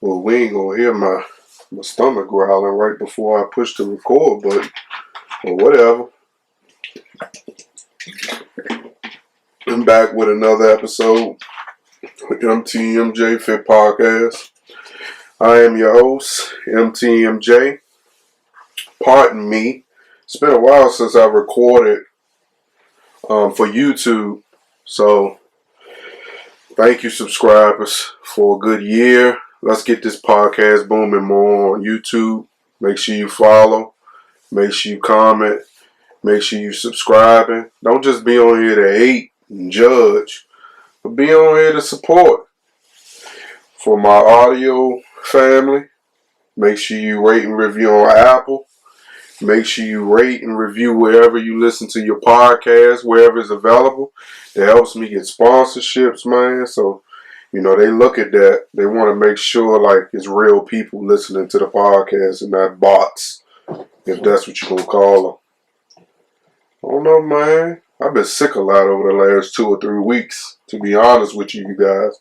Well, we ain't gonna hear my stomach growling right before I push the record button, or whatever. I'm back with another episode with MTMJ Fit Podcast. I am your host, MTMJ. Pardon me. It's been a while since I recorded for YouTube, so thank you, subscribers, for a good year. Let's get this podcast booming more on YouTube. Make sure you follow. Make sure you comment. Make sure you subscribing. Don't just be on here to hate and judge, but be on here to support. For my audio family, make sure you rate and review on Apple. Make sure you rate and review wherever you listen to your podcast, wherever it's available. It helps me get sponsorships, man. So, they look at that. They want to make sure, like, it's real people listening to the podcast and not bots, if that's what you're going to call them. I don't know, man. I've been sick a lot over the last 2 or 3 weeks, to be honest with you guys.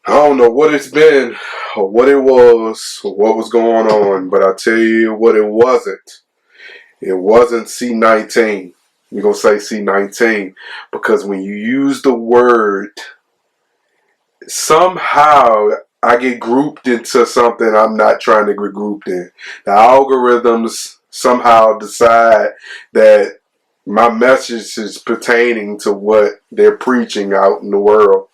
I don't know what it's been, or what it was, or what was going on, but I tell you what it wasn't. It wasn't C19. You're going to say C19, because when you use the word, somehow I get grouped into something I'm not trying to get grouped in. The algorithms somehow decide that my message is pertaining to what they're preaching out in the world.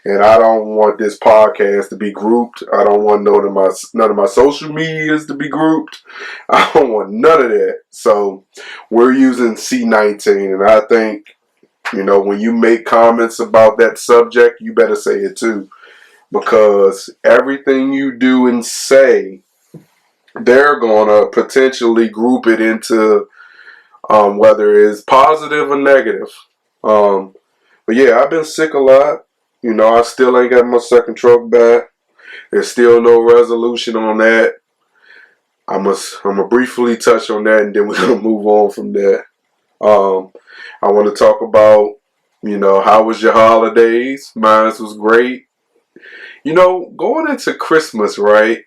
And I don't want this podcast to be grouped. I don't want none of my social medias to be grouped. I don't want none of that. So we're using C19, and I think, when you make comments about that subject, you better say it too. Because everything you do and say, they're going to potentially group it into whether it's positive or negative. But yeah, I've been sick a lot. I still ain't got my second truck back. There's still no resolution on that. I'm going to briefly touch on that, and then we're going to move on from there. I want to talk about, how was your holidays? Mine was great. Going into Christmas, right?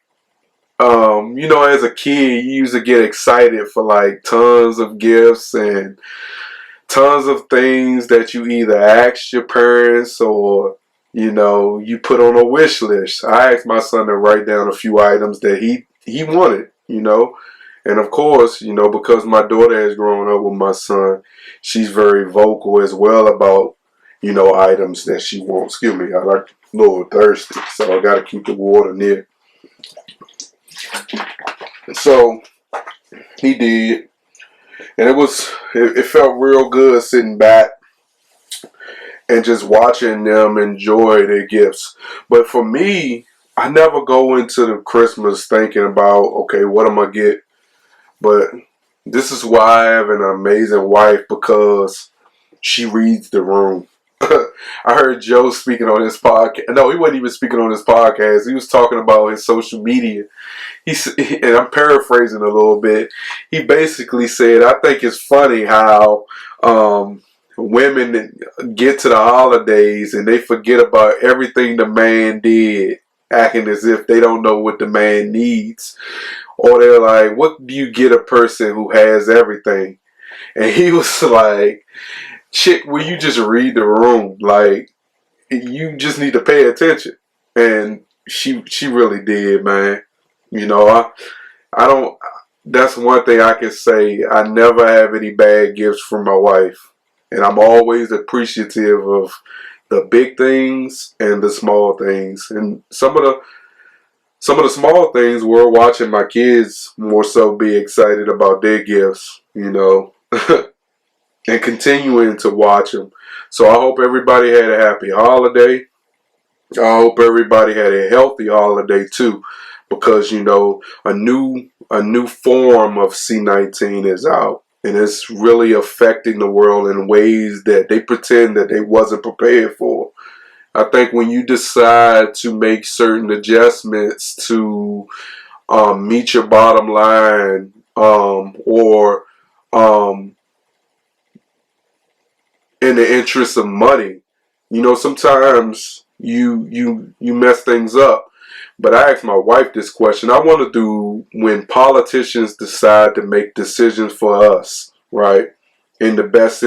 As a kid, you used to get excited for like tons of gifts and tons of things that you either asked your parents or, you put on a wish list. I asked my son to write down a few items that he wanted, And of course, because my daughter has grown up with my son, she's very vocal as well about, items that she wants. Excuse me, I like a little thirsty, so I got to keep the water near. So he did, and it felt real good sitting back and just watching them enjoy their gifts. But for me, I never go into the Christmas thinking about, okay, what am I going to get? But this is why I have an amazing wife, because she reads the room. I heard Joe speaking on his podcast. No, he wasn't even speaking on his podcast. He was talking about his social media. And I'm paraphrasing a little bit. He basically said, I think it's funny how women get to the holidays and they forget about everything the man did, acting as if they don't know what the man needs. Or they're like, what do you get a person who has everything? And he was like, chick, will you just read the room? Like, you just need to pay attention. And she really did, man. I don't, that's one thing I can say. I never have any bad gifts from my wife. And I'm always appreciative of the big things and the small things. And some of the small things were watching my kids more so be excited about their gifts, and continuing to watch them. So I hope everybody had a happy holiday. I hope everybody had a healthy holiday too, because a new form of C19 is out, and it's really affecting the world in ways that they pretend that they wasn't prepared for. I think when you decide to make certain adjustments to meet your bottom line, or in the interest of money, sometimes you mess things up. But I asked my wife this question. I want to do when politicians decide to make decisions for us, right? In the best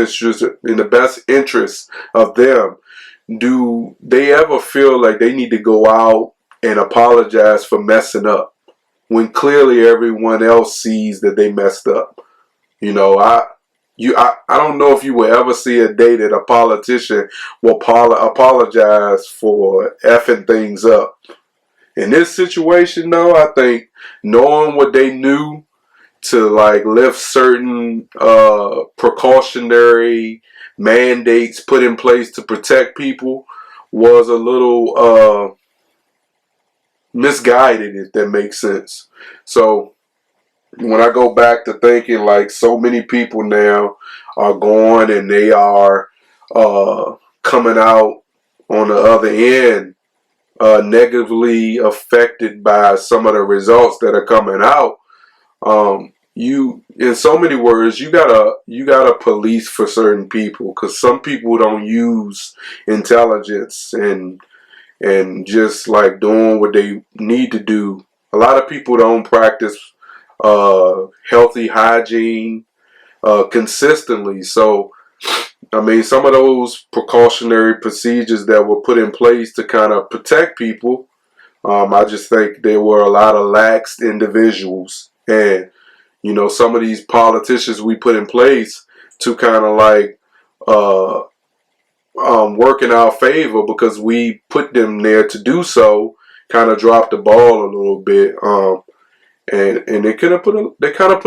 interest of them. Do they ever feel like they need to go out and apologize for messing up when clearly everyone else sees that they messed up? You know, I don't know if you will ever see a day that a politician will apologize for effing things up. In this situation, though, I think knowing what they knew to like lift certain precautionary mandates put in place to protect people was a little misguided, if that makes sense. So when I go back to thinking like so many people now are going and they are coming out on the other end negatively affected by some of the results that are coming out, you, in so many words, you gotta police for certain people, because some people don't use intelligence and just like doing what they need to do. A lot of people don't practice healthy hygiene consistently. So, I mean, some of those precautionary procedures that were put in place to kind of protect people, I just think there were a lot of lax individuals. And, you know, some of these politicians we put in place to kind of like work in our favor because we put them there to do so, kind of dropped the ball a little bit. And they kind of put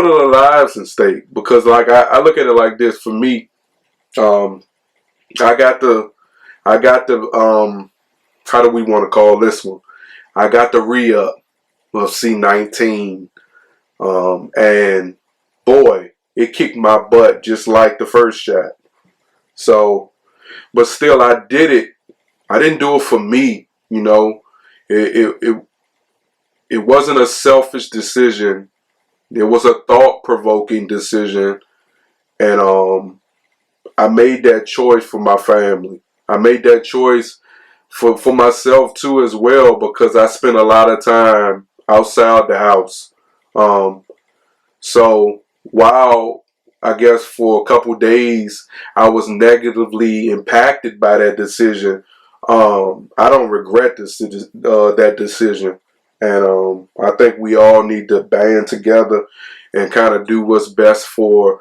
their lives in stake, because like I look at it like this. For me, I got the how do we want to call this one? I got the re-up of C19, and boy, it kicked my butt just like the first shot. So, but still, I did it. I didn't do it for me, you know. It wasn't a selfish decision. It was a thought-provoking decision, and I made that choice for my family. I made that choice for myself too as well, because I spent a lot of time outside the house. So while I guess for a couple days I was negatively impacted by that decision, I don't regret that decision. And I think we all need to band together and kind of do what's best for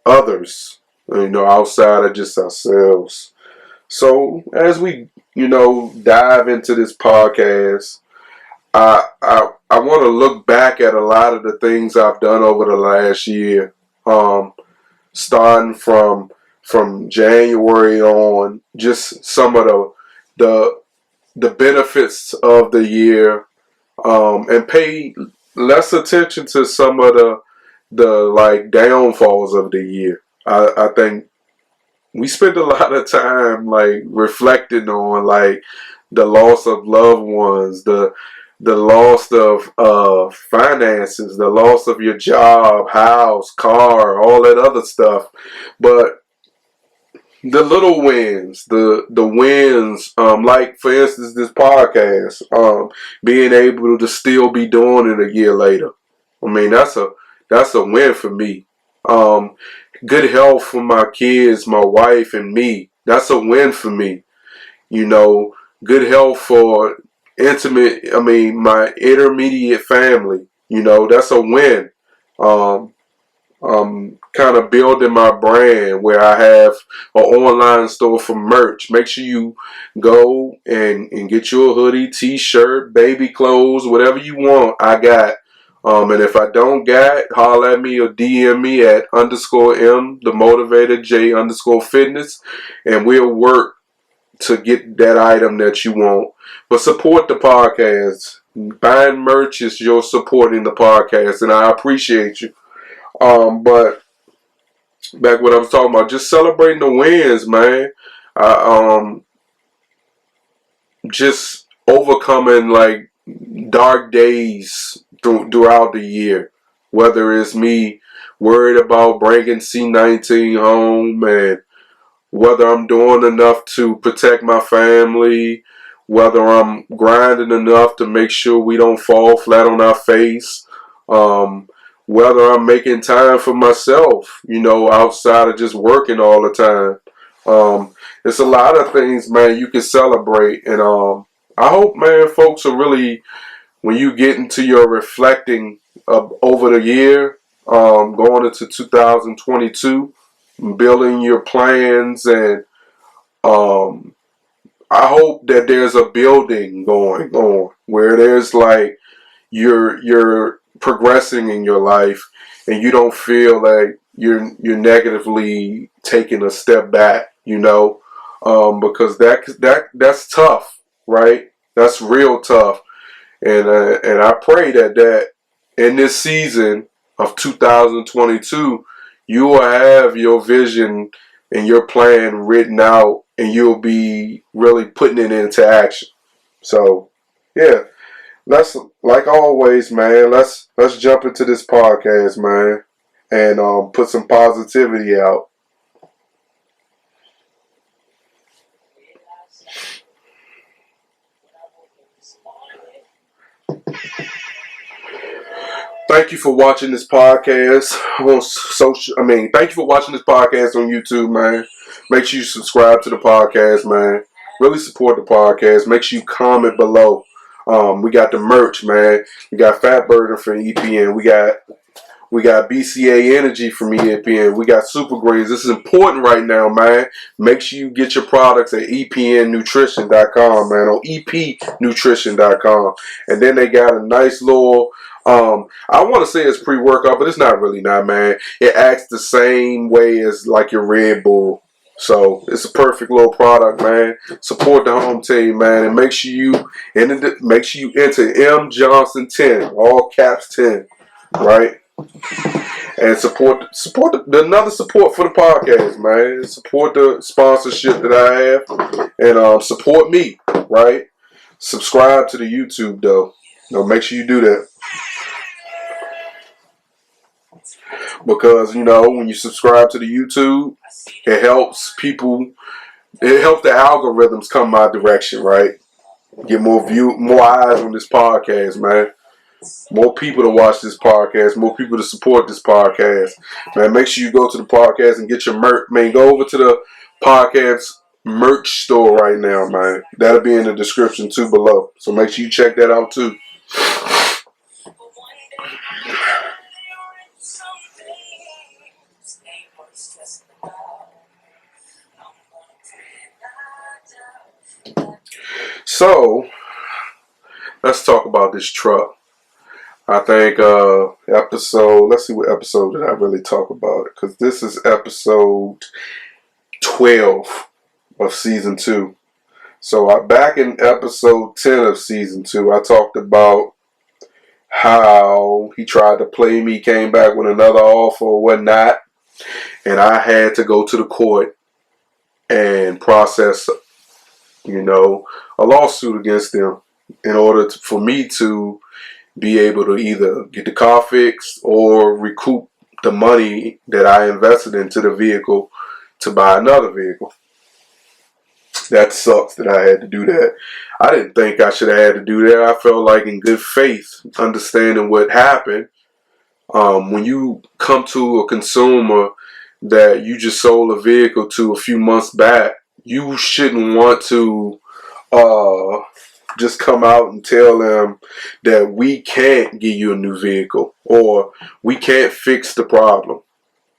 others, you know, outside of just ourselves. So as we, you know, dive into this podcast, I want to look back at a lot of the things I've done over the last year, starting from January on, just some of the benefits of the year, and pay less attention to some of the like downfalls of the year. I think we spent a lot of time like reflecting on like the loss of loved ones, the loss of finances, the loss of your job, house, car, all that other stuff. But the little wins, the wins, like for instance this podcast, being able to still be doing it a year later. I mean, that's a win for me. Good health for my kids, my wife, and me. That's a win for me. You know, good health for my intermediate family. You know, that's a win. Kind of building my brand where I have an online store for merch. Make sure you go and get you a hoodie, t-shirt, baby clothes, whatever you want, I got. And if I don't got, holler at me or DM me at _Mthemotivatorj _fitness, and we'll work to get that item that you want. But support the podcast. Buying merch is your supporting the podcast, and I appreciate you. But back what I was talking about, just celebrating the wins, man. Just overcoming like dark days throughout the year. Whether it's me worried about bringing C19 home, and whether I'm doing enough to protect my family, whether I'm grinding enough to make sure we don't fall flat on our face, whether I'm making time for myself, you know, outside of just working all the time. It's a lot of things, man, you can celebrate. And I hope, man, folks are really, when you get into your reflecting over the year, going into 2022, building your plans, and I hope that there's a building going on where there's like you're progressing in your life, and you don't feel like you're negatively taking a step back, you know, because that's tough, right? That's real tough, and I pray that in this season of 2022, you will have your vision and your plan written out, and you'll be really putting it into action. So, yeah. Let's, like always, man. Let's jump into this podcast, man, and put some positivity out. Thank you for watching this podcast on social. Thank you for watching this podcast on YouTube, man. Make sure you subscribe to the podcast, man. Really support the podcast. Make sure you comment below. We got the merch, man. We got Fat Burger for EPN. We got BCA Energy from EPN. We got Super Greens. This is important right now, man. Make sure you get your products at epnnutrition.com, man, or epnutrition.com. And then they got a nice little, I want to say it's pre-workout, but it's not really not, man. It acts the same way as like your Red Bull. So it's a perfect little product, man. Support the home team, man, and make sure you enter M Johnson 10, all caps 10, right? And support another support for the podcast, man. Support the sponsorship that I have, and support me, right? Subscribe to the YouTube though. Make sure you do that, because you know when you subscribe to the YouTube, it helps people. It helps the algorithms come my direction, right? Get more eyes on this podcast, man. More people to watch this podcast, more people to support this podcast. Man, make sure you go to the podcast and get your merch. Man, go over to the podcast merch store right now, man. That'll be in the description too below. So make sure you check that out too. So, let's talk about this truck. I think let's see what episode did I really talk about it, because this is episode 12 of season 2. So back in episode 10 of season 2, I talked about how he tried to play me, came back with another offer or whatnot, and I had to go to the court and process, you know, a lawsuit against them in order for me to be able to either get the car fixed or recoup the money that I invested into the vehicle to buy another vehicle. That sucks that I had to do that. I didn't think I should have had to do that. I felt like in good faith, understanding what happened. When you come to a consumer that you just sold a vehicle to a few months back, you shouldn't want to just come out and tell them that we can't give you a new vehicle or we can't fix the problem.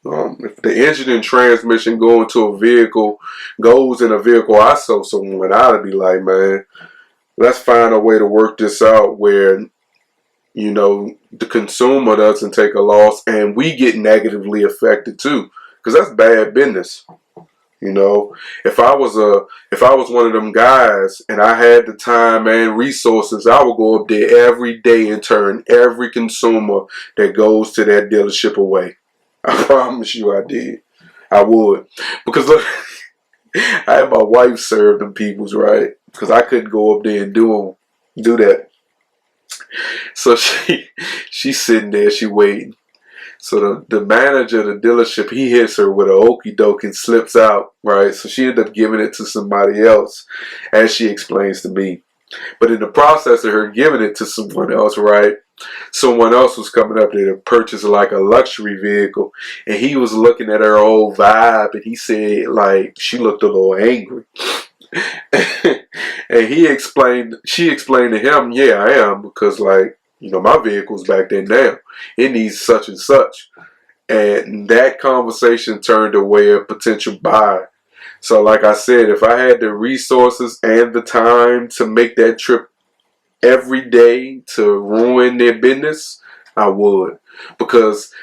If the engine and transmission goes in a vehicle I sold someone, I'd be like, man, let's find a way to work this out where, you know, the consumer doesn't take a loss and we get negatively affected too, because that's bad business. You know, if I was one of them guys and I had the time and resources, I would go up there every day and turn every consumer that goes to that dealership away. I promise you I did. I would. Because look, I had my wife serve them peoples, right? Because I couldn't go up there and do that. So she's sitting there, she waiting. So the manager of the dealership, he hits her with a okie doke and slips out, right? So she ended up giving it to somebody else, as she explains to me. But in the process of her giving it to someone else, right, someone else was coming up there to purchase like a luxury vehicle, and he was looking at her whole vibe, and he said like she looked a little angry. And she explained to him, yeah, I am, because like, you know, my vehicle's back there now. It needs such and such. And that conversation turned away a potential buyer. So like I said, if I had the resources and the time to make that trip every day to ruin their business, I would. Because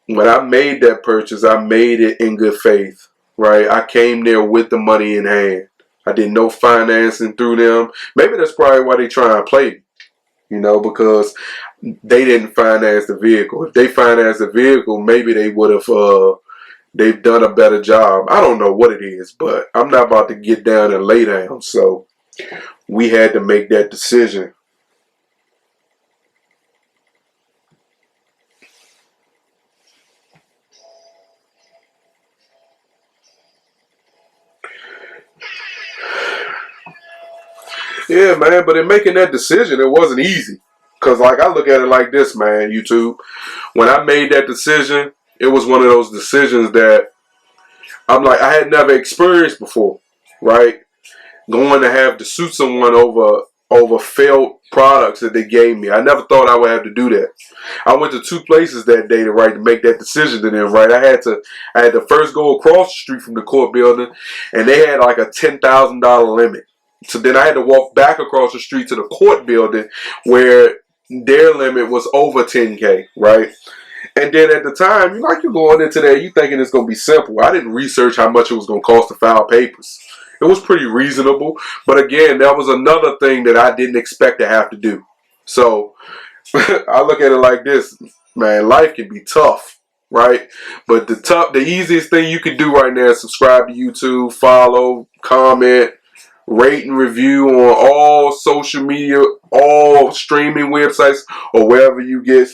when I made that purchase, I made it in good faith, right? I came there with the money in hand. I did no financing through them. Maybe that's probably why they try and play me, you know, because they didn't finance the vehicle. If they financed the vehicle, maybe they would have they've done a better job. I don't know what it is, but I'm not about to get down and lay down. So we had to make that decision. Yeah, man, but in making that decision, it wasn't easy. Because, like, I look at it like this, man, YouTube. When I made that decision, it was one of those decisions that I'm like, I had never experienced before, right? Going to have to suit someone over failed products that they gave me. I never thought I would have to do that. I went to 2 places that day to make that decision to them, right? I had to first go across the street from the court building, and they had like a $10,000 limit. So then I had to walk back across the street to the court building where their limit was over 10K, right? And then at the time, you're going into there, you thinking it's going to be simple. I didn't research how much it was going to cost to file papers. It was pretty reasonable. But again, that was another thing that I didn't expect to have to do. So I look at it like this, man, life can be tough, right? But the easiest thing you can do right now is subscribe to YouTube, follow, comment, rate and review on all social media, all streaming websites, or wherever you get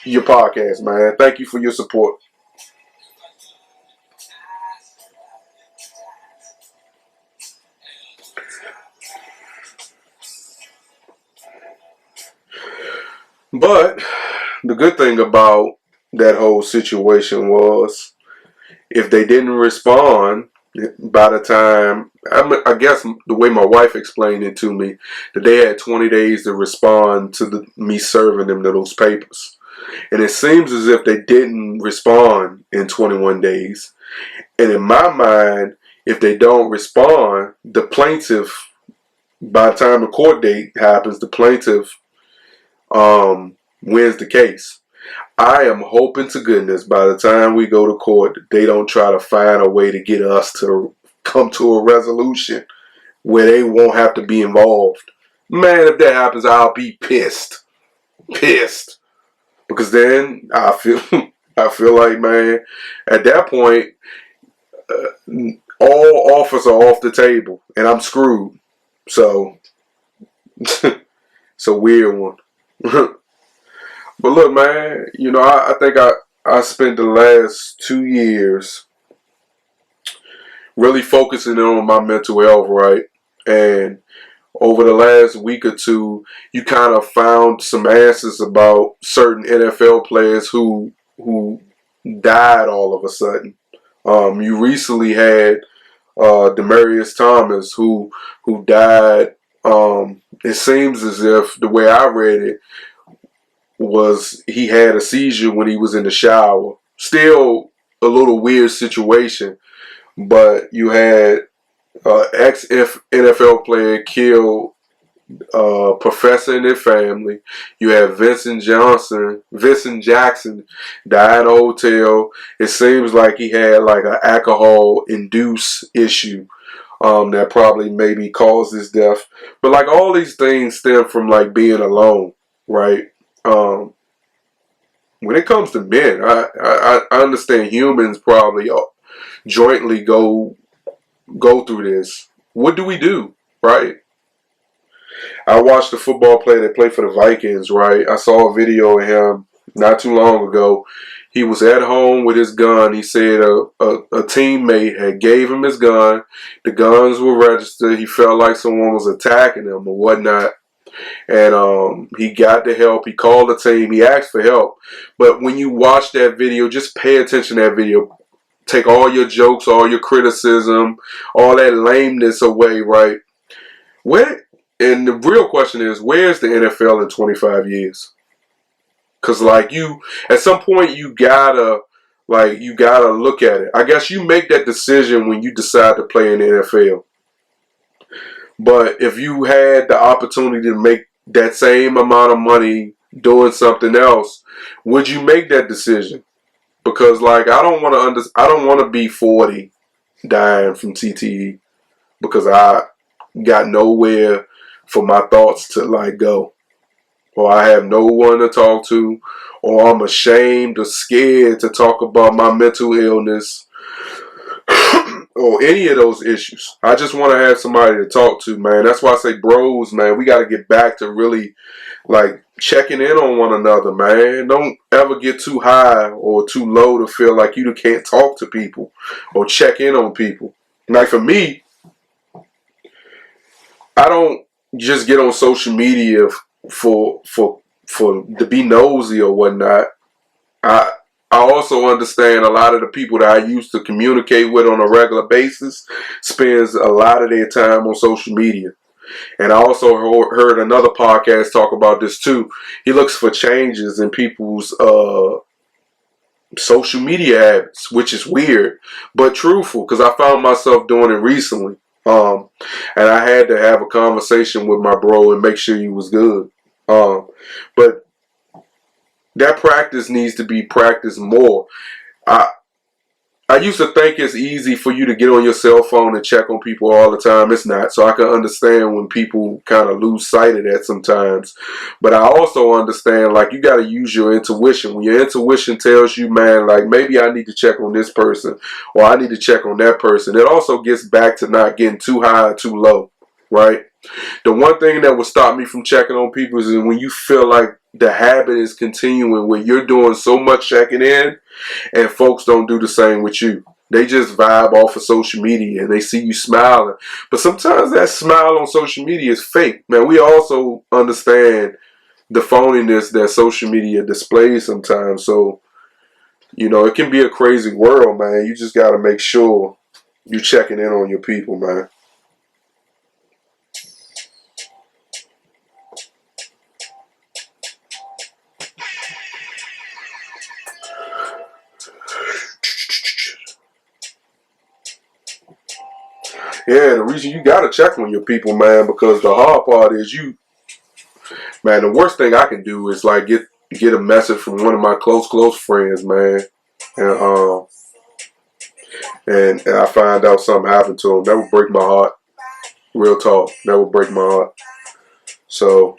your podcast, man. Thank you for your support. But the good thing about that whole situation was, if they didn't respond by the time, I guess the way my wife explained it to me, that they had 20 days to respond to me serving them those papers. And it seems as if they didn't respond in 21 days. And in my mind, if they don't respond, the plaintiff, by the time the court date happens, the plaintiff wins the case. I am hoping to goodness by the time we go to court, they don't try to find a way to get us to come to a resolution where they won't have to be involved. Man, if that happens, I'll be pissed. Pissed. Because then I feel like, man, at that point, all offers are off the table and I'm screwed. So it's a weird one. But look, man, I think I spent the last 2 years really focusing on my mental health, right? And over the last week or two, you kind of found some answers about certain NFL players who died all of a sudden. You recently had Demaryius Thomas who died. It seems as if, the way I read it, was he had a seizure when he was in the shower. Still a little weird situation, but you had ex-NFL player kill professor and their family. You have Vincent Jackson died in a hotel. It seems like he had like an alcohol-induced issue that probably maybe caused his death. But like, all these things stem from like being alone, right? When it comes to men, I understand humans probably jointly go through this. What do we do, right? I watched a football player that played for the Vikings, right? I saw a video of him not too long ago. He was at home with his gun. He said a teammate had gave him his gun. The guns were registered. He felt like someone was attacking him or whatnot. And he got the help. He called the team. He asked for help. But when you watch that video, just pay attention to that video. Take all your jokes, all your criticism, all that lameness away, right? And the real question is, where's the NFL in 25 years? Because, like, at some point, you gotta look at it. I guess you make that decision when you decide to play in the NFL. But if you had the opportunity to make that same amount of money doing something else, would you make that decision? Because, like, I don't want to be 40 dying from TTE because I got nowhere for my thoughts to, like, go. Or I have no one to talk to, or I'm ashamed or scared to talk about my mental illness or any of those issues. I just want to have somebody to talk to, man. That's why I say, bros, man, we got to get back to really, like, checking in on one another, man. Don't ever get too high or too low to feel like you can't talk to people or check in on people. Like, for me, I don't just get on social media for to be nosy or whatnot. I also understand a lot of the people that I used to communicate with on a regular basis spends a lot of their time on social media. And I also heard another podcast talk about this too. He looks for changes in people's social media habits, which is weird but truthful, because I found myself doing it recently. And I had to have a conversation with my bro and make sure he was good. But that practice needs to be practiced more. I used to think it's easy for you to get on your cell phone and check on people all the time. It's not. So I can understand when people kind of lose sight of that sometimes. But I also understand, like, you got to use your intuition. When your intuition tells you, man, like, maybe I need to check on this person or I need to check on that person. It also gets back to not getting too high or too low, right? The one thing that will stop me from checking on people is when you feel like the habit is continuing where you're doing so much checking in and folks don't do the same with you. They just vibe off of social media and they see you smiling. But sometimes that smile on social media is fake. Man, we also understand the phoniness that social media displays sometimes. So, you know, it can be a crazy world, man. You just got to make sure you're checking in on your people, man. Yeah, the reason you gotta check on your people, man, because the hard part is man, the worst thing I can do is like get a message from one of my close friends, man, and I find out something happened to him. That would break my heart. Real talk, that would break my heart. So,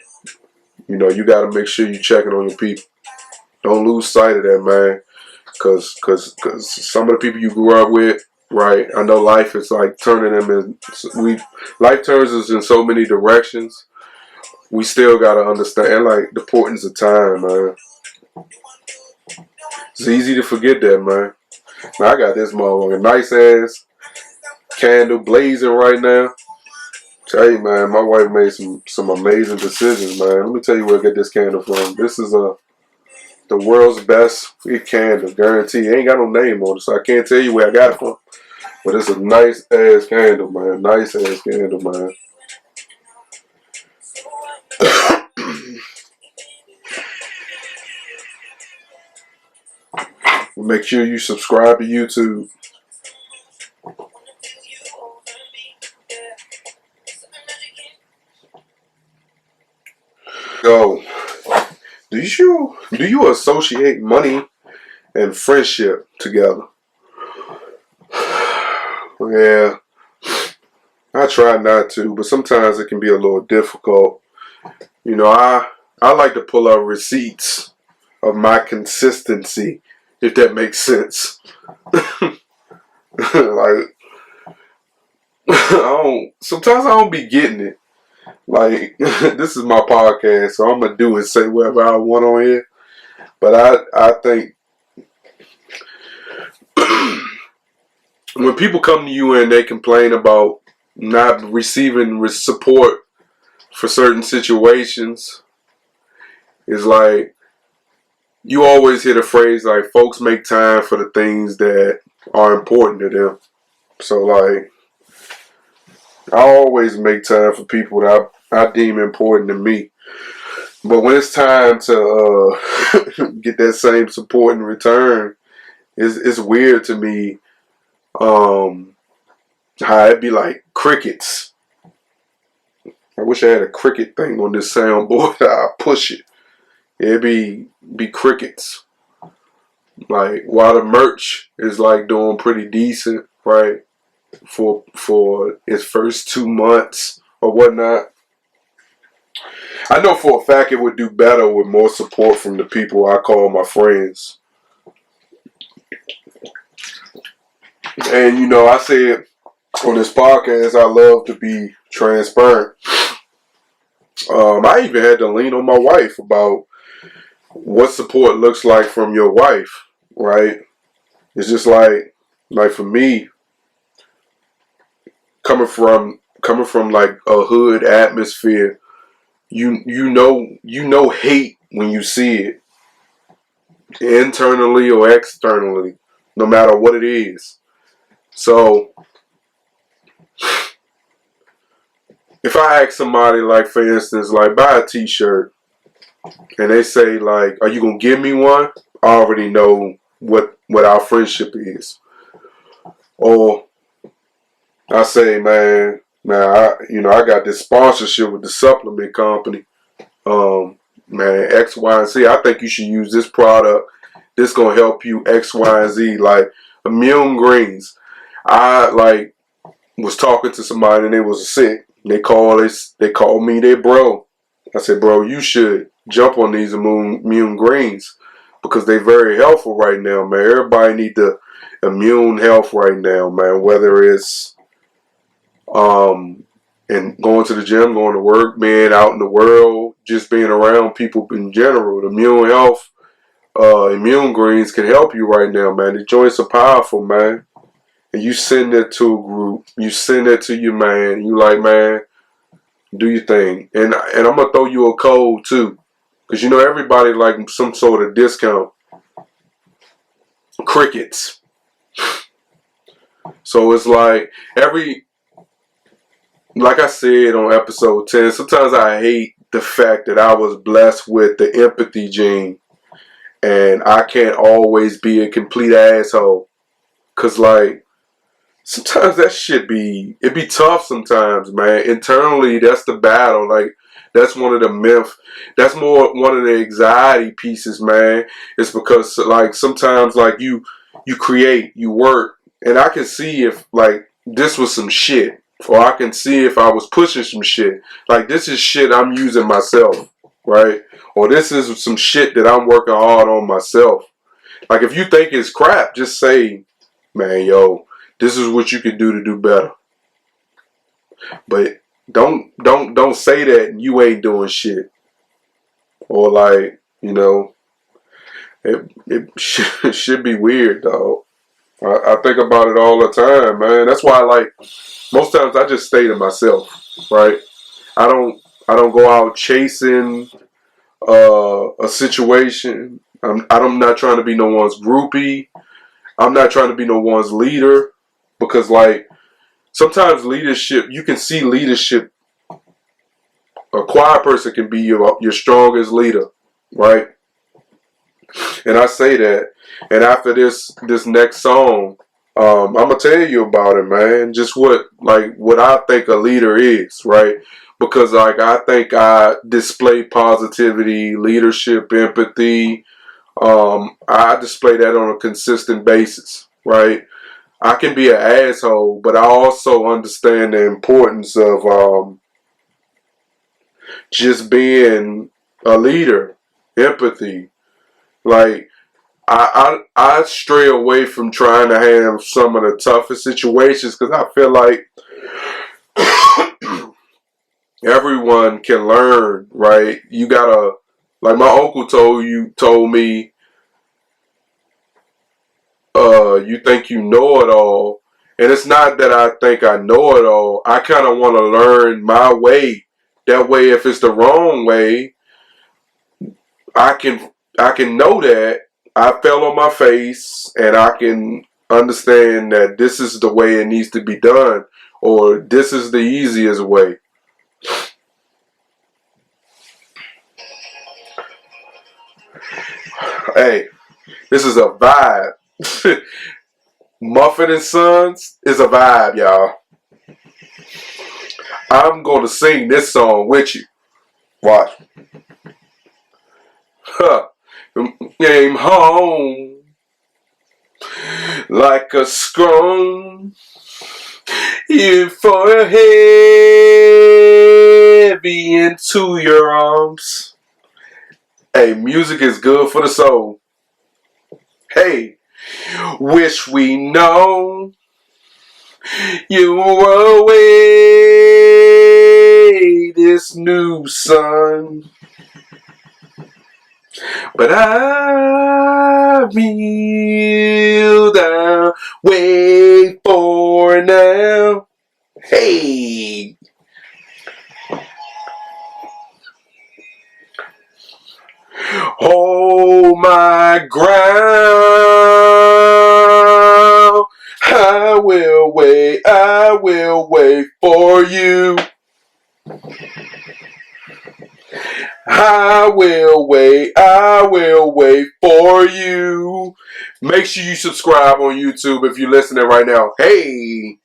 you know, you gotta make sure you're checking on your people. Don't lose sight of that, man, because some of the people you grew up with. Right, I know life is like turning them in. Life turns us in so many directions. We still gotta understand like the importance of time, man. It's easy to forget that, man. Now I got this motherfucker, nice ass candle blazing right now. Tell you, man, my wife made some amazing decisions, man. Let me tell you where I get this candle from. This is the world's best candle, guaranteed. It ain't got no name on it, so I can't tell you where I got it from. But it's a nice ass candle, man. Nice ass candle, man. Make sure you subscribe to YouTube. Go. Do you associate money and friendship together? Yeah, I try not to, but sometimes it can be a little difficult. You know, I like to pull out receipts of my consistency, if that makes sense. Like, sometimes I don't be getting it. Like, this is my podcast, so I'm gonna do and say whatever I want on here. But I think when people come to you and they complain about not receiving support for certain situations, it's like you always hear the phrase like folks make time for the things that are important to them. So like I always make time for people that I deem important to me. But when it's time to get that same support in return, it's weird to me how it'd be like crickets. I wish I had a cricket thing on this soundboard. I'll push it. It'd be crickets. Like while the merch is like doing pretty decent, right? For its first 2 months or whatnot. I know for a fact it would do better with more support from the people I call my friends. And you know, I said on this podcast I love to be transparent. I even had to lean on my wife about what support looks like from your wife, right? It's just like for me, coming from like a hood atmosphere, you know hate when you see it, internally or externally, no matter what it is. So if I ask somebody, like for instance, like buy a t-shirt, and they say like, are you gonna give me one? I already know what our friendship is. Or I say, man, I got this sponsorship with the supplement company. Man, X, Y, and Z. I think you should use this product. This gonna help you X, Y, and Z. Like immune greens. I like was talking to somebody and they was sick. They called me their bro. I said, bro, you should jump on these immune greens because they're very helpful right now, man. Everybody need the immune health right now, man. Whether it's and going to the gym, going to work, being out in the world, just being around people in general. The immune health, immune greens can help you right now, man. The joints are powerful, man. And you send that to a group, you send that to your man. You like, man, do your thing. And I'm gonna throw you a code too, because you know everybody like some sort of discount. Crickets. So it's like like I said on episode 10, sometimes I hate the fact that I was blessed with the empathy gene and I can't always be a complete asshole. Cause like sometimes that shit be tough sometimes, man. Internally, that's the battle. Like that's one of the myths. That's more one of the anxiety pieces, man. It's because like sometimes like you create, you work, and I can see if like this was some shit. Or I can see if I was pushing some shit. Like this is shit I'm using myself, right? Or this is some shit that I'm working hard on myself. Like if you think it's crap, just say, man, yo, this is what you can do to do better. But don't say that and you ain't doing shit. Or like, you know, it should be weird, dog. I think about it all the time, man. That's why, like, most times I just stay to myself, right? I don't go out chasing a situation. I'm not trying to be no one's groupie. I'm not trying to be no one's leader, because like sometimes leadership, you can see leadership. A quiet person can be your strongest leader, right? And I say that. And after this next song, I'm gonna tell you about it, man. Just what I think a leader is, right? Because like I think I display positivity, leadership, empathy. I display that on a consistent basis, right? I can be an asshole, but I also understand the importance of just being a leader, empathy. Like I stray away from trying to have some of the toughest situations because I feel like everyone can learn, right? You gotta Like my uncle told me, you think you know it all. And it's not that I think I know it all. I kind of want to learn my way. That way, if it's the wrong way, I can know that I fell on my face, and I can understand that this is the way it needs to be done, or this is the easiest way. Hey, this is a vibe. Muffin and Sons is a vibe, y'all. I'm gonna sing this song with you. Watch. Huh. Came home like a scone. You for a heavy into your arms. Hey, music is good for the soul. Hey, wish we know you were away this new sun. But I feel down, wait for now. Hey, hold my ground. I will wait for you. I will wait for you. Make sure you subscribe on YouTube if you're listening right now. Hey.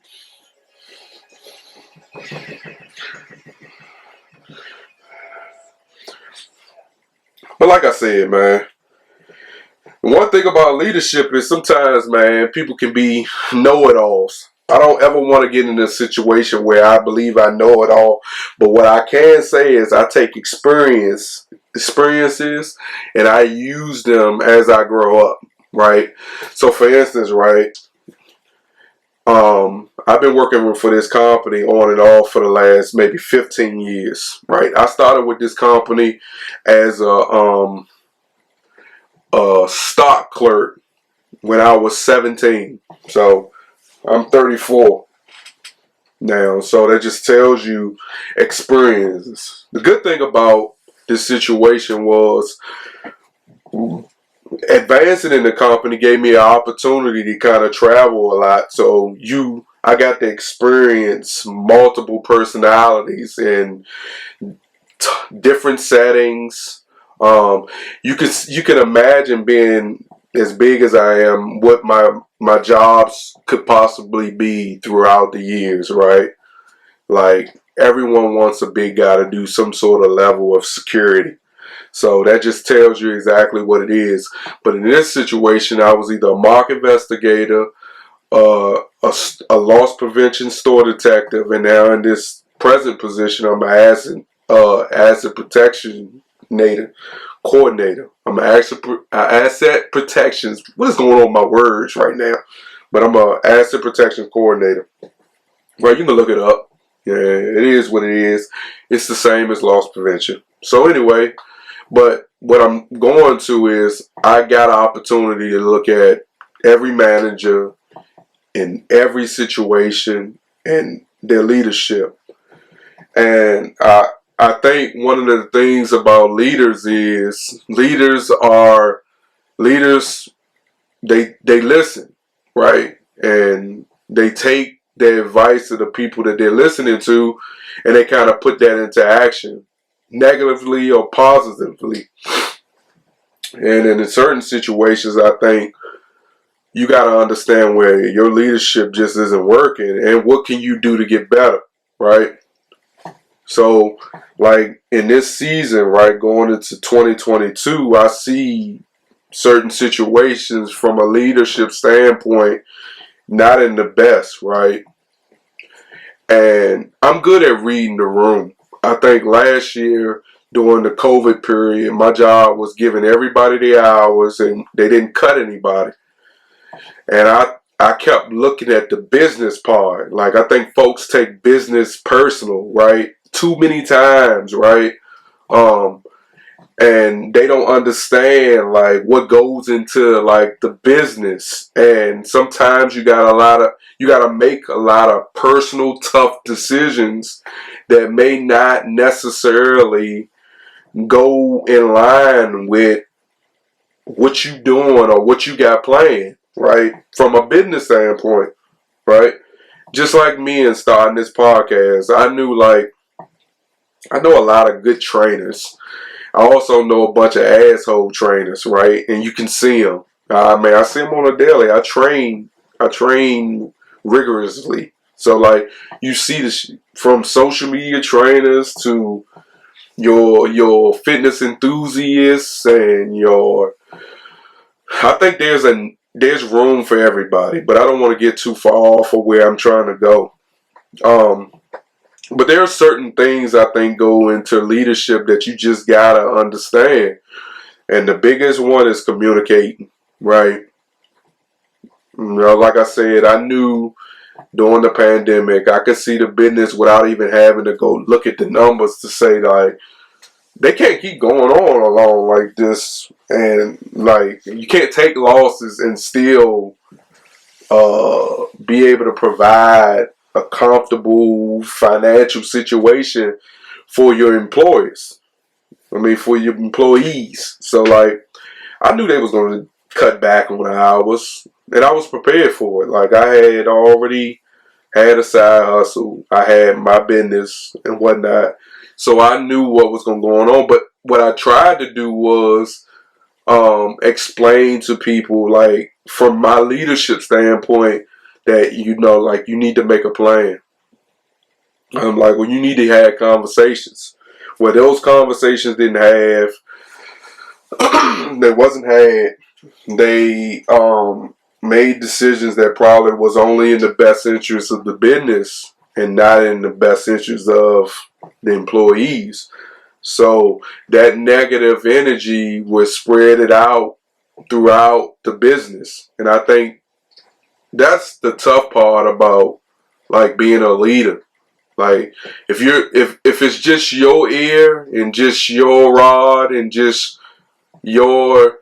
But like I said, man, one thing about leadership is sometimes, man, people can be know-it-alls. I don't ever want to get in a situation where I believe I know it all. But what I can say is I take experiences and I use them as I grow up, right? So for instance, right, I've been working for this company on and off for the last maybe 15 years, right? I started with this company as a stock clerk when I was 17. So I'm 34 now. So that just tells you experiences. The good thing about this situation was advancing in the company gave me an opportunity to kind of travel a lot. So I got to experience multiple personalities in different settings. You can imagine being as big as I am, what my jobs could possibly be throughout the years, right? Like everyone wants a big guy to do some sort of level of security. So that just tells you exactly what it is. But in this situation, I was either a mark investigator, a loss prevention store detective, and now in this present position, I'm an asset protection coordinator. I'm an asset protections. What is going on with my words right now? But I'm an asset protection coordinator. Right, you can look it up. Yeah, it is what it is. It's the same as loss prevention. So anyway, but what I'm going to is I got an opportunity to look at every manager in every situation and their leadership. And I think one of the things about leaders is leaders they listen, right? And they take the advice of the people that they're listening to and they kind of put that into action, negatively or positively. And in certain situations, I think you got to understand where your leadership just isn't working and what can you do to get better, right? So, like in this season, right, going into 2022, I see certain situations from a leadership standpoint not in the best, right? And I'm good at reading the room. I think last year during the COVID period, my job was giving everybody their hours and they didn't cut anybody. And I kept looking at the business part. Like I think folks take business personal, right? Too many times, right? and they don't understand like what goes into like the business. And sometimes you gotta make a lot of personal tough decisions that may not necessarily go in line with what you doing or what you got planned, right? From a business standpoint, right? Just like me and starting this podcast, I know a lot of good trainers. I also know a bunch of asshole trainers, right? And you can see them. I mean, I see them on a daily. I train rigorously. So like, you see this from social media trainers to your fitness enthusiasts and I think there's room for everybody, but I don't want to get too far off of where I'm trying to go. But there are certain things I think go into leadership that you just gotta understand. And the biggest one is communicating, right? Like I said, I knew during the pandemic, I could see the business without even having to go look at the numbers to say like, they can't keep going on along like this. And like, you can't take losses and still be able to provide a comfortable financial situation for your employees. I mean, for your employees. So like, I knew they was going to cut back on the hours, and I was prepared for it. Like, I had already had a side hustle. I had my business and whatnot. So I knew what was going to go on. But what I tried to do was explain to people, like, from my leadership standpoint, that, like, you need to make a plan. I'm like, well, you need to have conversations. Well, those conversations didn't have, they wasn't had. They made decisions that probably was only in the best interest of the business and not in the best interest of the employees. So that negative energy was spread out throughout the business. And I think that's the tough part about like being a leader. Like, if it's just your ear and just your rod and just your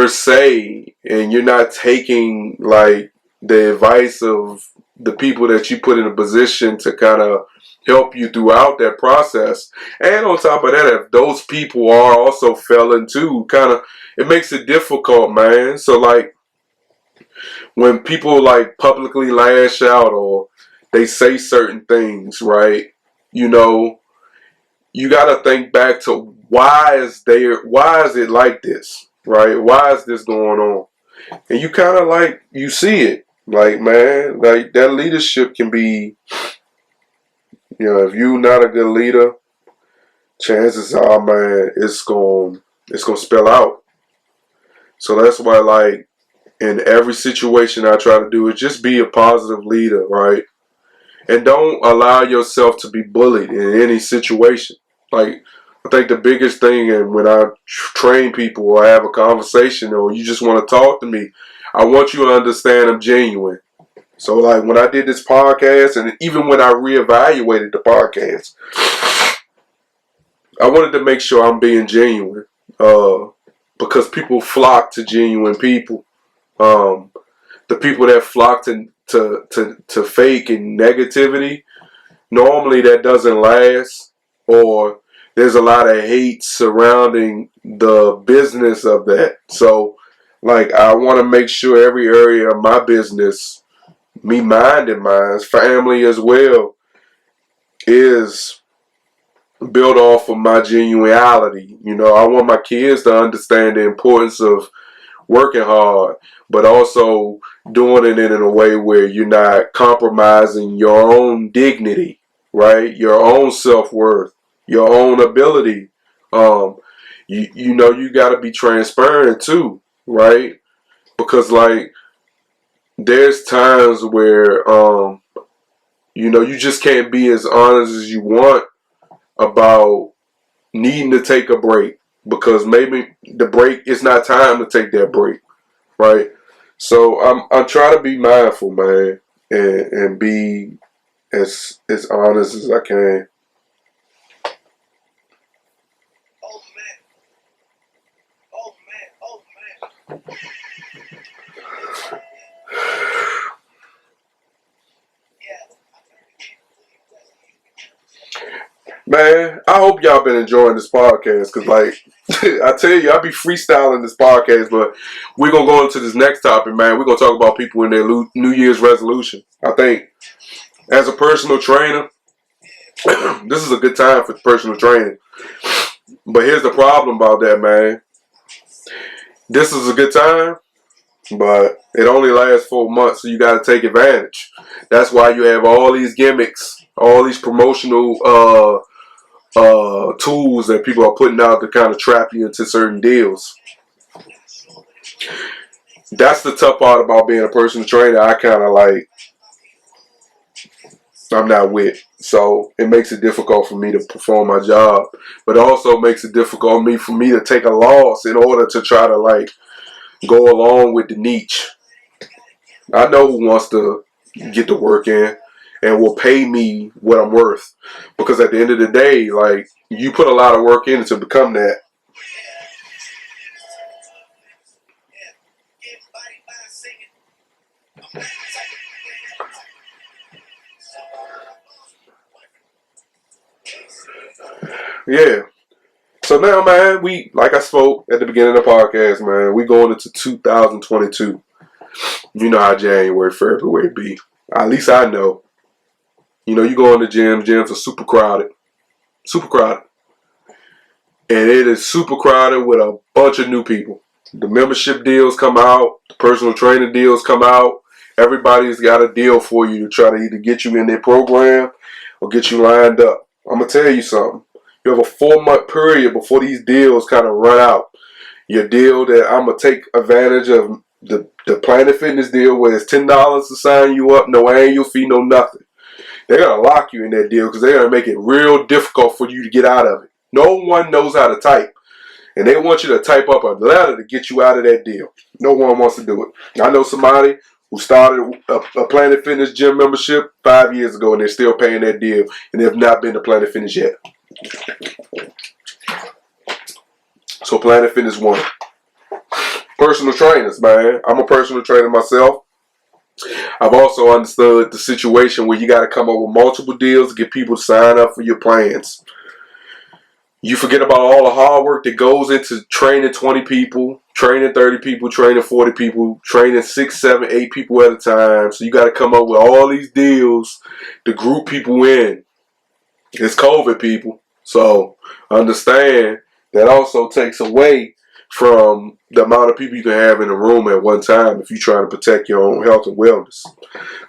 say, and you're not taking like the advice of the people that you put in a position to kind of help you throughout that process. And on top of that, if those people are also failing too, kind of, it makes it difficult, man. So like, when people like publicly lash out or they say certain things, right? You got to think back to why is it like this, right? Why is this going on? And you kind of like, you see it, like, man, like that leadership can be, if you're not a good leader, chances are, man, it's going to spell out. So that's why, like, in every situation I try to do is just be a positive leader, right? And don't allow yourself to be bullied in any situation. Like, I think the biggest thing, and when I train people or I have a conversation or you just want to talk to me, I want you to understand I'm genuine. So like, when I did this podcast, and even when I reevaluated the podcast, I wanted to make sure I'm being genuine, because people flock to genuine people. The people that flock to fake and negativity, normally that doesn't last, or there's a lot of hate surrounding the business of that. So like, I want to make sure every area of my business, me minding mine, family as well, is built off of my genuality. I want my kids to understand the importance of working hard, but also doing it in a way where you're not compromising your own dignity, right? Your own self-worth, your own ability. You got to be transparent too, right? Because like, there's times where you just can't be as honest as you want about needing to take a break, because maybe the break, it's not time to take that break, right? So I'm trying to be mindful, man, and be as honest as I can. Man, I hope y'all been enjoying this podcast, because like I tell you, I be freestyling this podcast, but we're gonna go into this next topic, man. We're gonna talk about people in their New Year's resolution. I think as a personal trainer, this is a good time for personal training. But here's the problem about that, man. This is a good time, but it only lasts 4 months, so you got to take advantage. That's why you have all these gimmicks, all these promotional tools that people are putting out to kind of trap you into certain deals. That's the tough part about being a personal trainer. I kind of like, I'm not with. So it makes it difficult for me to perform my job, but it also makes it difficult for me to take a loss in order to try to like go along with the niche. I know who wants to get the work in and will pay me what I'm worth, because at the end of the day, like, you put a lot of work in to become that. Yeah. So now, man, like I spoke at the beginning of the podcast, man, we going into 2022. You know how January, February be. At least I know. You know, you go in the gyms are super crowded. Super crowded. And it is super crowded with a bunch of new people. The membership deals come out. The personal trainer deals come out. Everybody's got a deal for you to try to either get you in their program or get you lined up. I'm going to tell you something. You have a 4-month period before these deals kind of run out. Your deal that I'm going to take advantage of, the Planet Fitness deal, where it's $10 to sign you up, no annual fee, no nothing. They're going to lock you in that deal because they're going to make it real difficult for you to get out of it. No one knows how to type, and they want you to type up a letter to get you out of that deal. No one wants to do it. I know somebody who started a Planet Fitness gym membership 5 years ago, and they're still paying that deal, and they've not been to Planet Fitness yet. So Planet Fitness won. Personal trainers, man. I'm a personal trainer myself. I've also understood the situation where you got to come up with multiple deals to get people to sign up for your plans. You forget about all the hard work that goes into training 20 people, training 30 people, training 40 people, training 6, 7, 8 people at a time. So you got to come up with all these deals to group people in. It's COVID, people. So understand that also takes away from the amount of people you can have in a room at one time if you're trying to protect your own health and wellness.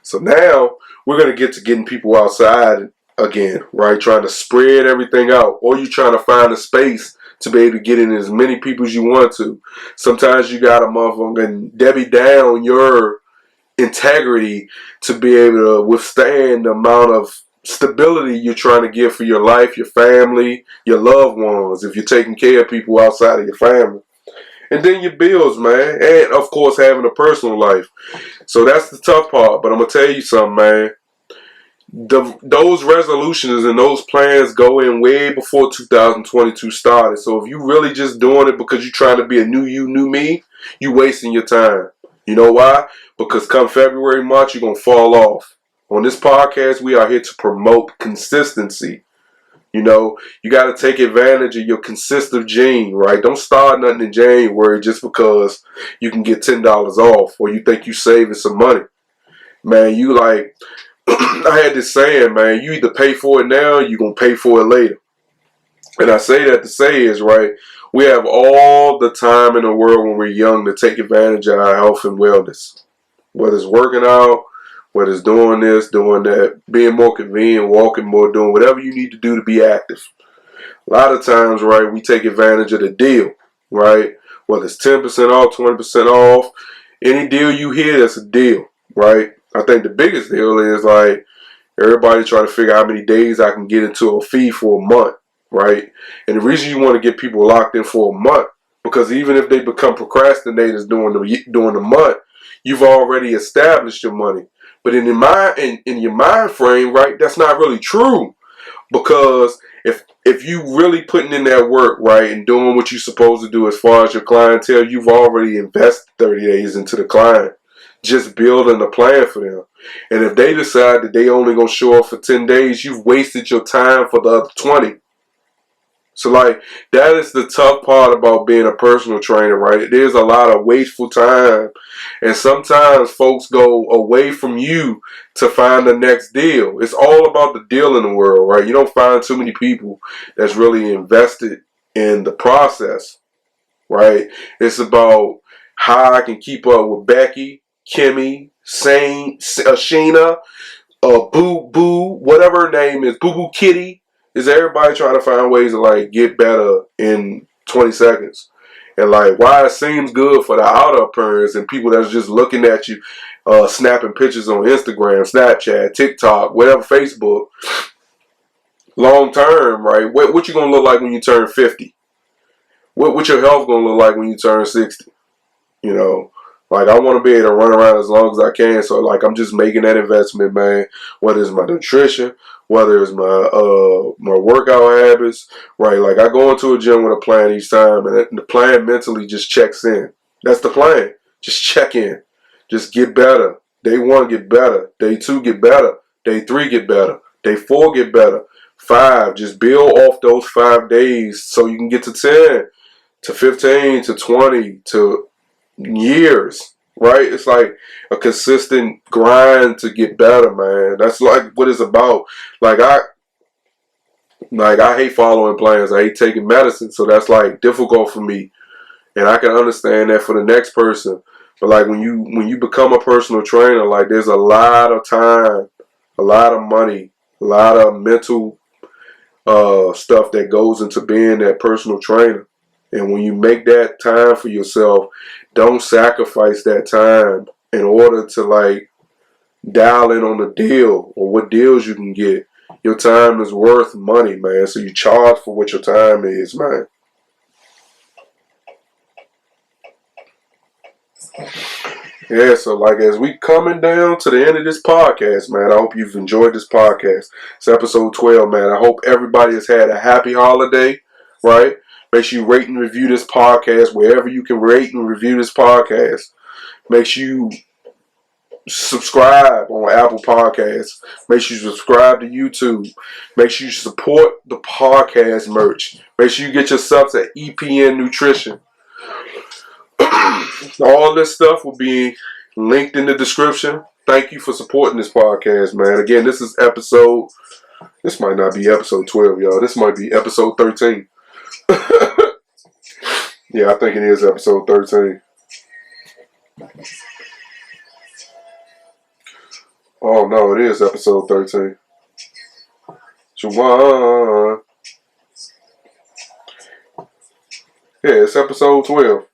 So now we're going to get to getting people outside again, right? Trying to spread everything out, or you're trying to find a space to be able to get in as many people as you want to. Sometimes you got to motherfucking Debbie down your integrity to be able to withstand the amount of stability you're trying to give for your life, your family, your loved ones, if you're taking care of people outside of your family. And then your bills, man. And, of course, having a personal life. So that's the tough part. But I'm going to tell you something, man. Those resolutions and those plans go in way before 2022 started. So if you really just doing it because you're trying to be a new you, new me, you wasting your time. You know why? Because come February, March, you're going to fall off. On this podcast, we are here to promote consistency. You know, you got to take advantage of your consistent gene, right? Don't start nothing in January just because you can get $10 off or you think you saving some money. Man, you like, I had this saying, man, you either pay for it now or you're going to pay for it later. And I say that to say is, right, we have all the time in the world when we're young to take advantage of our health and wellness. Whether it's working out, whether it's doing this, doing that, being more convenient, walking more, doing whatever you need to do to be active. A lot of times, right, we take advantage of the deal, right? Whether it's 10% off, 20% off, any deal you hear, that's a deal, right? I think the biggest deal is like everybody trying to figure out how many days I can get into a fee for a month, right? And the reason you want to get people locked in for a month, because even if they become procrastinators during the month, you've already established your money. But in your mind frame, right, that's not really true. Because if you really putting in that work, right, and doing what you're supposed to do as far as your clientele, you've already invested 30 days into the client. just building a plan for them. And if they decide that they only gonna show up for 10 days, you've wasted your time for the other 20. So like, that is the tough part about being a personal trainer, right? There's a lot of wasteful time. And sometimes folks go away from you to find the next deal. It's all about the deal in the world, right? You don't find too many people that's really invested in the process, right? It's about how I can keep up with Becky, Kimmy, Sane, Sheena, Boo Boo, whatever her name is, Boo Boo Kitty. Is everybody trying to find ways to like get better in 20 seconds? And like, why it seems good for the outer appearance and people that's just looking at you, snapping pictures on Instagram, Snapchat, TikTok, whatever, Facebook. Long term, right? What you gonna look like when you turn 50? What your health gonna look like when you turn 60? You know, like, I want to be able to run around as long as I can. So like, I'm just making that investment, man. Whether it's my nutrition, whether it's my workout habits, right? Like, I go into a gym with a plan each time, and the plan mentally just checks in. That's the plan. Just check in. Just get better. Day 1, get better. Day 2, get better. Day 3, get better. Day 4, get better. 5, just build off those 5 days so you can get to 10, to 15, to 20, to years, right? It's like a consistent grind to get better, man. That's like what it's about. Like I hate following plans. I hate taking medicine, so that's like difficult for me. And I can understand that for the next person. But like when you become a personal trainer, like there's a lot of time, a lot of money, a lot of mental stuff that goes into being that personal trainer. And when you make that time for yourself, don't sacrifice that time in order to like dial in on the deal or what deals you can get. Your time is worth money, man. So you charge for what your time is, man. Yeah, so like as we coming down to the end of this podcast, man, I hope you've enjoyed this podcast. It's episode 12, man. I hope everybody has had a happy holiday, right? Make sure you rate and review this podcast wherever you can rate and review this podcast. Make sure you subscribe on Apple Podcasts. Make sure you subscribe to YouTube. Make sure you support the podcast merch. Make sure you get your subs at EPN Nutrition. All this stuff will be linked in the description. Thank you for supporting this podcast, man. Again, this might not be episode 12, y'all. This might be episode 13. Yeah, I think it is episode 13. Oh no, it is episode 13. Juwan. Yeah, it's episode 12.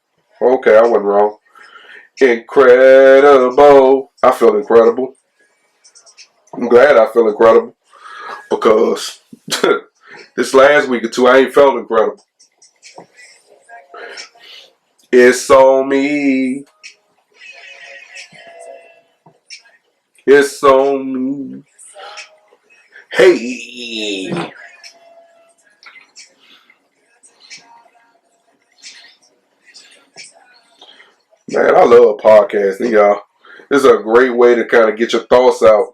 Okay, I wasn't wrong. Incredible. I feel incredible. I'm glad I feel incredible because this last week or two I ain't felt incredible. It's on me. It's on me. Hey. Man, I love podcasting, y'all. This is a great way to kind of get your thoughts out.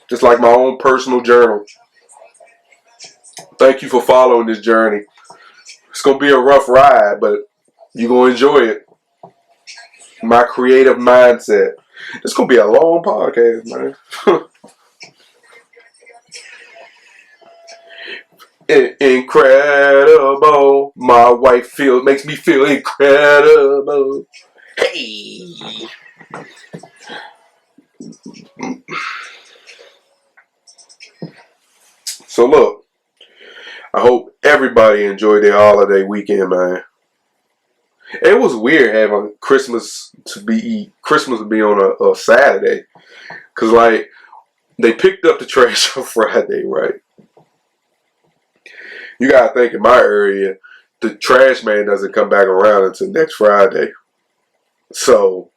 Just like my own personal journal. Thank you for following this journey. It's going to be a rough ride, but you're going to enjoy it. My creative mindset. It's going to be a long podcast, man. Incredible. My wife makes me feel incredible. Hey. So look, I hope everybody enjoyed their holiday weekend, man. It was weird having Christmas to be on a Saturday, cause like they picked up the trash on Friday, right? You gotta think in my area, the trash man doesn't come back around until next Friday. So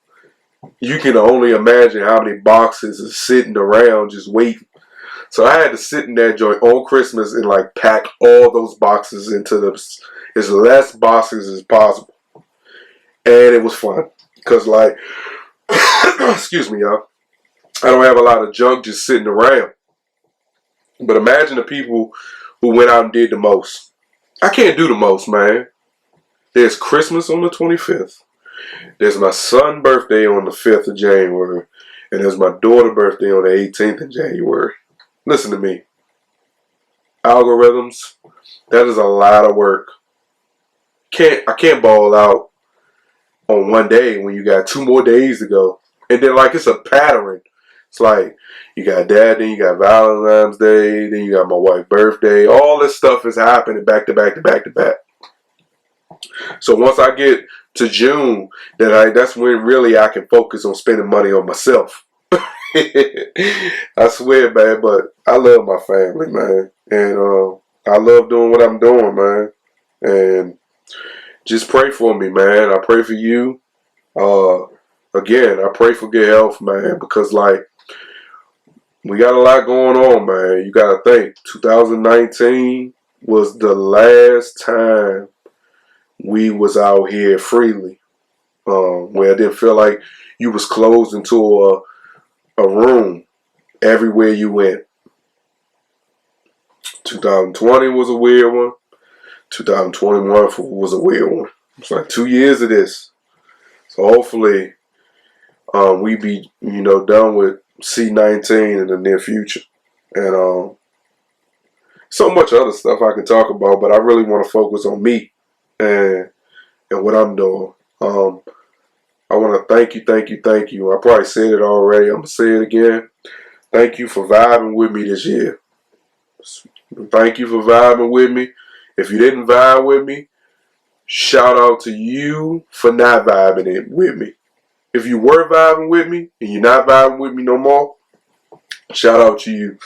you can only imagine how many boxes are sitting around just waiting. So I had to sit in that joint on Christmas and like pack all those boxes into as less boxes as possible. And it was fun. Because like Excuse me, y'all. I don't have a lot of junk just sitting around. But imagine the people who went out and did the most. I can't do the most, man. There's Christmas on the 25th. There's my son's birthday on the 5th of January. And there's my daughter's birthday on the 18th of January. Listen to me. Algorithms, that is a lot of work. I can't ball out on one day when you got 2 more days to go. And then like it's a pattern. It's like you got that, then you got Valentine's Day, then you got my wife's birthday. All this stuff is happening back to back to back to back. So once I get to June, that's when really I can focus on spending money on myself. I swear, man, but I love my family, man. And I love doing what I'm doing, man. And just pray for me, man. I pray for you. Again, I pray for good health, man, because like we got a lot going on, man. You gotta think 2019 was the last time we was out here freely. Where I didn't feel like you was closed into a room everywhere you went. 2020 was a weird one. 2021 was a weird one. It's like 2 years of this. So hopefully we be, done with C19 in the near future. And so much other stuff I can talk about, but I really want to focus on me and what I'm doing. I want to thank you. I probably said it already. I'm going to say it again. Thank you for vibing with me this year. Thank you for vibing with me. If you didn't vibe with me, shout out to you for not vibing it with me. If you were vibing with me and you're not vibing with me no more, shout out to you.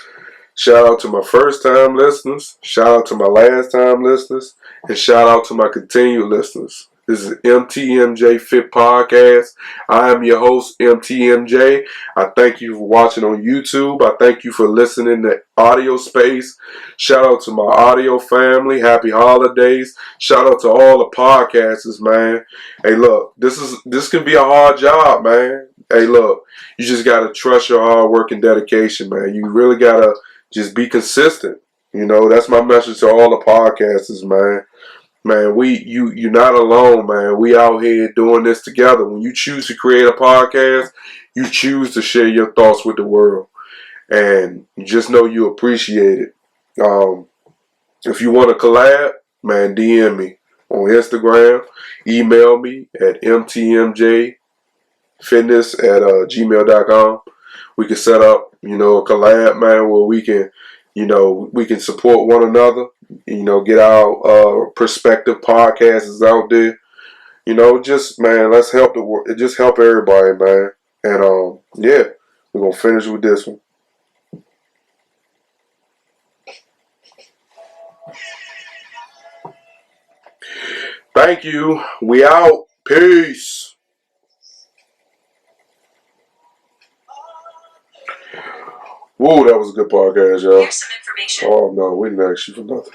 Shout out to my first time listeners. Shout out to my last time listeners. And shout out to my continued listeners. This is MTMJ Fit Podcast. I am your host, MTMJ. I thank you for watching on YouTube. I thank you for listening to audio space. Shout out to my audio family. Happy holidays. Shout out to all the podcasters, man. Hey, look, this can be a hard job, man. Hey, look, you just got to trust your hard work and dedication, man. You really got to just be consistent. That's my message to all the podcasters, man. Man, you're not alone, man. We out here doing this together. When you choose to create a podcast, you choose to share your thoughts with the world. And you just know you appreciate it. If you want to collab, man, DM me on Instagram. Email me at mtmjfitness@gmail.com. We can set up, a collab, man, where we can support one another, get our prospective podcasts out there. Just, man, let's help the world. Just help everybody, man. And, yeah, we're going to finish with this one. Thank you. We out. Peace. Whoa, that was a good podcast, y'all. Here's some information. Oh, no, we didn't ask you for nothing.